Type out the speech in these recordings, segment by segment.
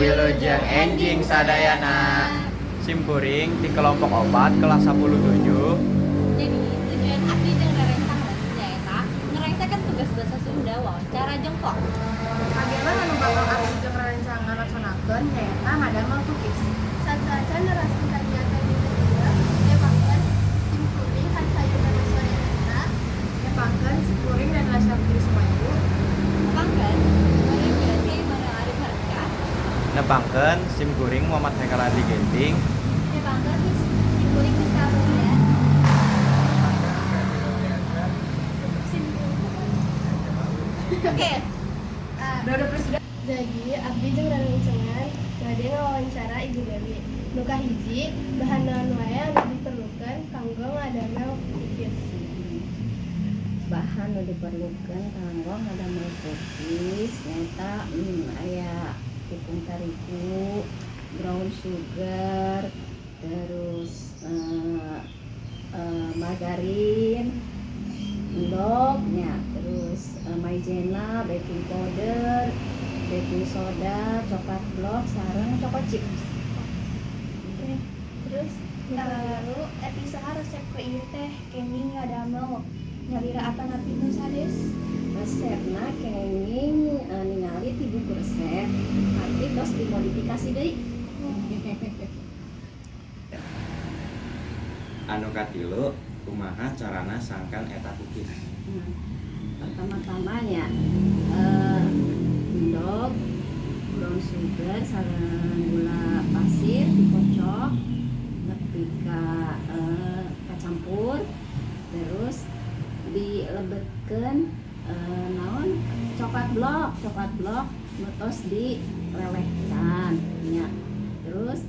Wilujeng enjing sadayana simkuring di kelompok opat kelas 17. Jadi tujuan abdi jeung rerencangan nyaeta ngerencekeun tugas basa Sunda wawancara jengkok. Agema anu bakal abdi jeung rerencangan laksanakeun nyaeta ngadamel tukis. Satraca neraskeun kagiatan di media, nyepakeun simkuring kan sayeureuna soreana, Nyepakeun simkuring dan lasapti Sumayu. Pangkeun koreografi Manuel Arif Harka. Nepangkeun simkuring Muhammad Haikal Adi Genting. Pangkeun simkuring Rizka Rudian. Oke. Dodo presiden. Jadi abdi jeung rerencangan ngade ngawawancara Ibu Dewi. Nu kahiji, bahan naon wae anu diperlukeun kanggo ngadamel tukis. Bahan nu diperlukeun kanggo ngadamel cookies nyaeta aya tepung terigu, brown sugar, terus margarin, endognya, terus maizena, baking powder, baking soda, coklat blok, sareng coklat chips. Terus lalu saha resep ke ieu teh kenging ngadamel nyalira apa-apa nu sades. Resepna kenging ningali ti buku resep, tapi tos dimodifikasi deui. Anu katilu kumaha carana sangkan eta cookies. Pertama-tamanya endog, brown sugar, sareng gula pasir dikocok, nepi ka kacampur, terus dilebetkeun naon coklat blok nutos dilelehkan nya. Terus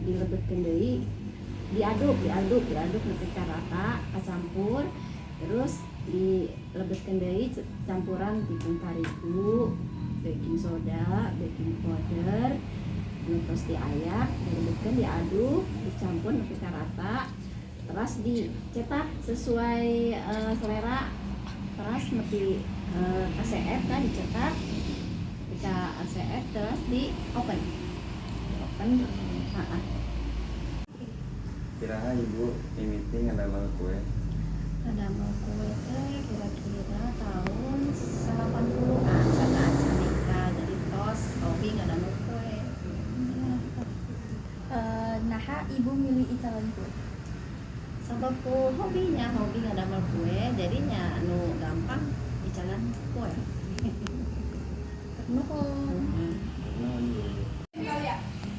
dilebetkeun deui, diaduk nepi ka rata, kacampur, terus dilebetkeun deui campuran tepung terigu, baking soda, baking powder, nutos diayak, dilebetkeun diaduk, dicampur nepi ka rata, terus dicetak sesuai selera, terus nepi ACF kan dicetak, ketika ACF terus di open. Kiraha ibu mimiti ngadamel kue. Ngadamel kue teh kira-kira tahun 80-an saat nikah dari tos hobi ngadamel kue. Naha ibu milih icalan kue. Sebab ku hobi ngadamel kue, jadinya anu gampang dicalan kue.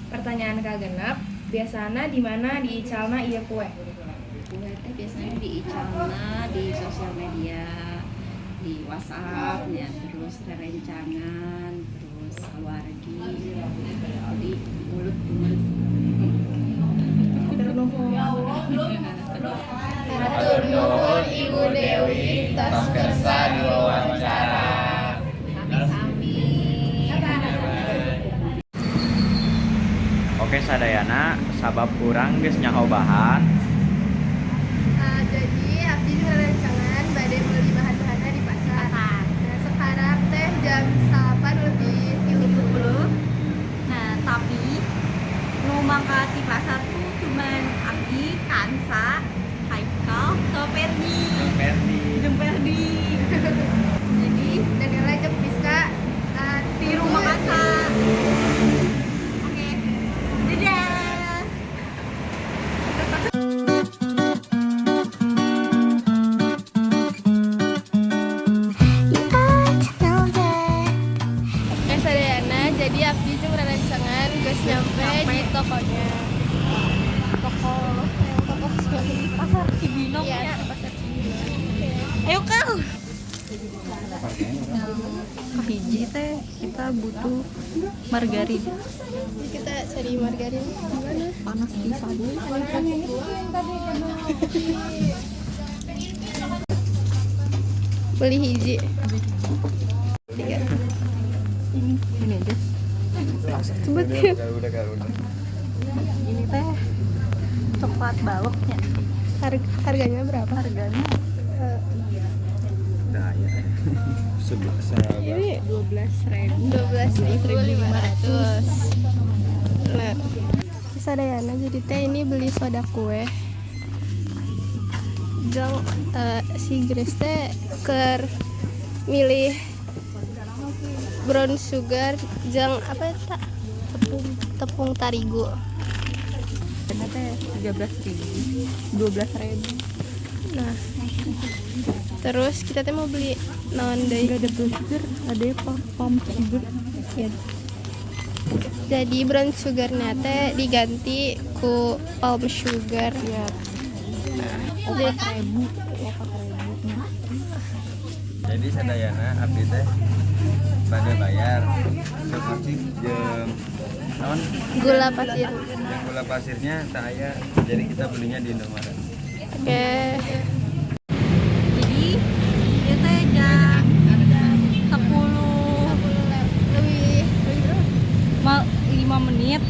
Pertanyaan kagenep, biasana di mana diicalna ieu kue? Kue teh biasanya diicalna di sosial media, di WhatsApp ya, terus rerencangan, terus wargi, di mulut ke mulut. Hatur nuhun Ibu Dewi tos kersa diwawancara. Oke sadayana sabab kurang geus nyaho bahan. Jadi abdi jeung rerencangan bade meuli bahan-bahanna di pasar. Nah, sekarang teh jam 8:30. Nah, tapi nu mangkat di pasar tuh cuman Abdi, Kansa, Haikal, Ferdi. Jadi Daniela jeung Piska Di rumah Kansa. Oke. Dadah. Sadayana jadi abdi jeung rerencangan geus nyampe di tokonya. Toko Pasar Cibinong Iya, ya. pasar Cibinong. Ayo Kal. Kahiji teh kita butuh margarin. Kita cari margarin gimana? Panas di sabun. Beli hiji. 3. Ini aja. Sebut Udah. Ini teh coklat baloknya. harganya berapa? Harganya Daya. Ini 12.500. 12.500. sadayana jadi teh ini beli soda kue. Jang si Grace teh keur milih brown sugar jang apa eta tepung tarigu. Ternyata 13.000, 12.000. Nah, terus kita teh mau beli naon deui? Enggak ada brown sugar, ada palm sugar. Ya. Jadi brown sugarnya teh diganti ku palm sugar. Ya. Jadi 4.000. Jadi sadayana abdi teh bade bayar seperti jeung naon gula pasir. yang gula pasirnya tak aya, jadi kita belinya di Indomaret. Oke. Jadi dia teh jam 10 Lebih 5 menit.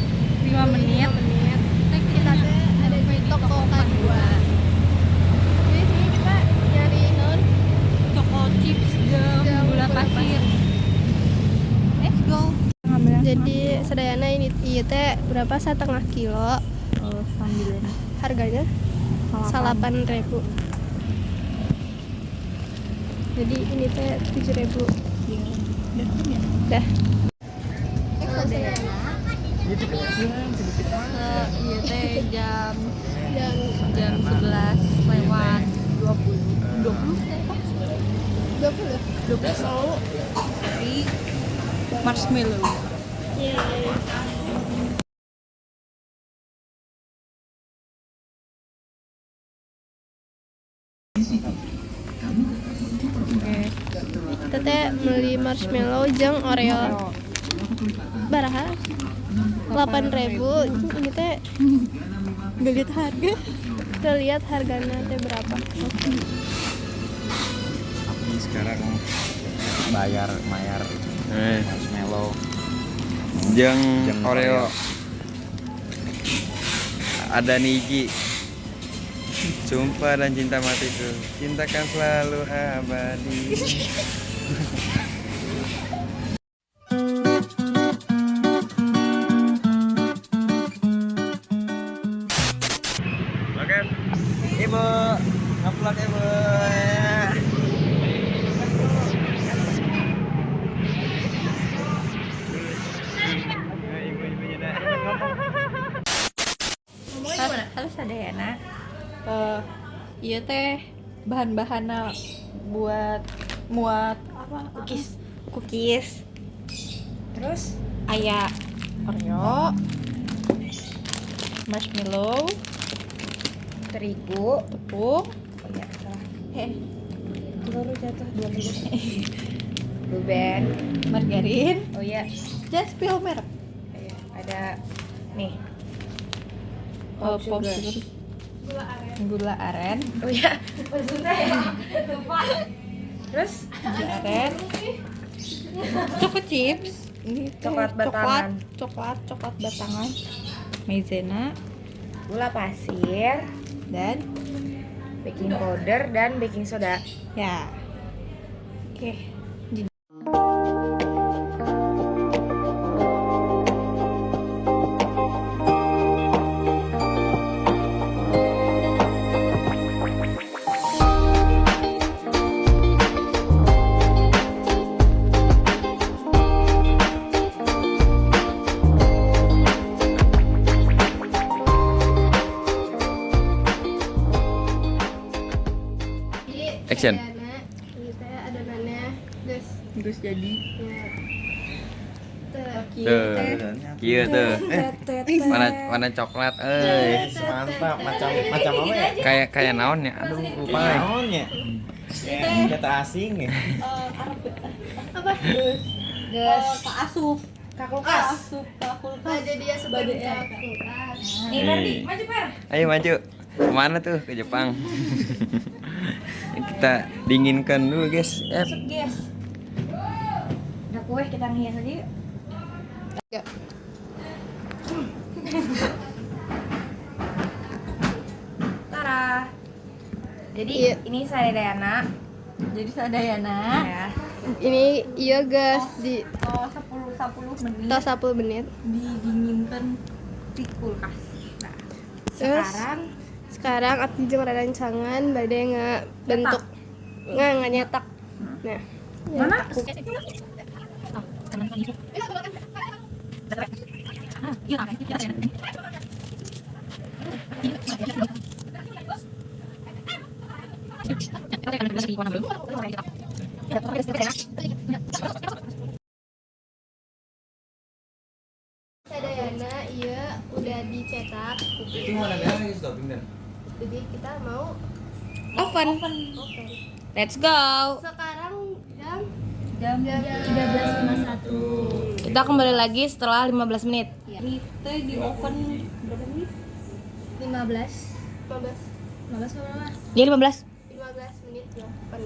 kita teh ada di toko K2. Di sini kita nyari naon? Choco chips jeung gula pasir. Let's go. Jadi sadayana ini ieu teh berapa 1,5 kilo. Sambilan Harganya 8.000. Jadi ini teh 7.000. Dah. iya teh jam Jam 11 lewat 20 mau. dari marshmallow. Kita teh beli marshmallow jeung Oreo. Baraha? 8.000. Ini teh Nggak lihat harga. kita lihat harganya teh berapa. Abdi sekarang bayar marshmallow jeung Oreo. Ada Niji. Sumpah dan cinta matiku, cintakan selalu abadi. Oke, Ibu, ngeplak Ibu. Ibu-ibunya dah. Harus ada ya nak. Iya teh bahan-bahannya buat muat apa? Cookies. Terus aya Oreo, marshmallow, terigu, tepung. Oh iya salah. Telur jatuh 2 menit. Blue band, margarin. Oh iya. Just spill merek. Iya, ada nih. Palm sugar. Gula aren. Oh iya, maksudnya ya. Lupa. Terus gula aren. Choco chips. Ini Coklat batangan. Coklat batangan. Maizena Gula pasir, dan baking powder dan baking soda. ya. Oke. Action. Ini teh adonannya, guys. Terus jadi Tuh, kieu tuh. Warna coklat Mantap, macam apa ya? kayak naon ya? Aduh, lupa. Naonnya? Kata asing ya. Kaasup. Kulkas. Nah, jadi ya sebagai kulkas. Nih Ferdi, maju Per. Ayo maju. Kemana tuh? Ke Jepang. Kita dinginkan dulu, guys. Masuk guys. Udah kue kita ngias aja yuk. Tara. Jadi Iya. ini saya Dayana. Jadi sadayana. Ya. Ini iya guys di Oh, 10 menit tos 10 menit. didinginkan di kulkas. Terus sekarang abdi jeung rarancangan bade ngebentuk nyetak. Nah, Mana? Sadayana iya udah dicetak. Itu mana lagi stopping dan? Jadi kita mau Oven. open. Let's go. Sekarang jam 13.51. Kita kembali lagi setelah 15 menit. Ini teh di oven berapa menit? 15. 15 berapa? Jadi 15. 15 menit ya open.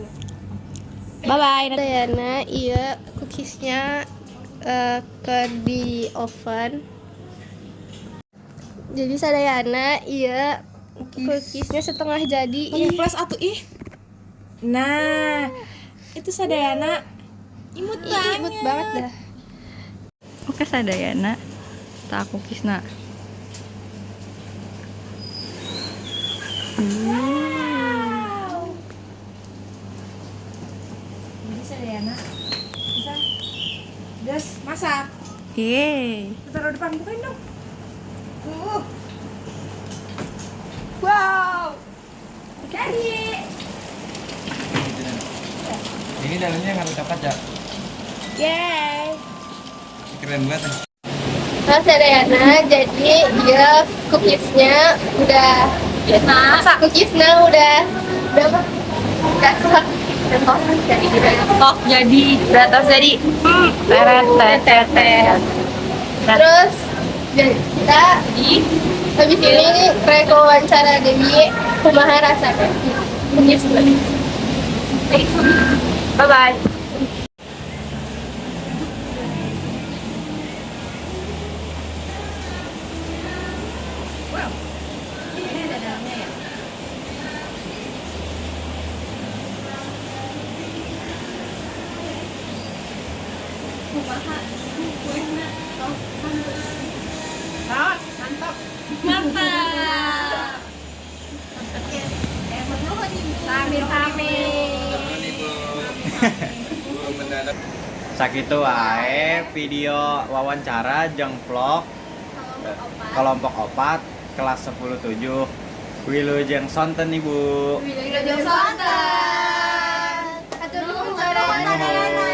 Bye bye. Sadayana iya cookiesnya ke di oven. Jadi sadayana iya cookiesnya setengah jadi. Flash atuh ih. Nah, itu Sadayana imut banget. Imut banget dah. Oke sadayana. Tak cookiesna. Jadi Sadayana bisa gas masak. Yeay. Taruh depan bukain dong. Wow. Jadi. Ini dalamnya nggak dapat ya? Yeay. Keren banget. Nah, sadayana jadi dia cookiesnya udah masak. Cookiesnya udah apa? Udah tok jadi Tok jadi. Beratas jadi. Teret teret teret. terus kita habis ini rek wawancara Dewi kumaha rasanya cookies. Bye bye. Sakitu wae video wawancara jeung vlog kelompok opat kelas 10-7 Wilujeng Sonten Ibu. Wilujeng Sonten. Atur nuhun sadayana.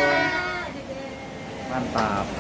Mantap.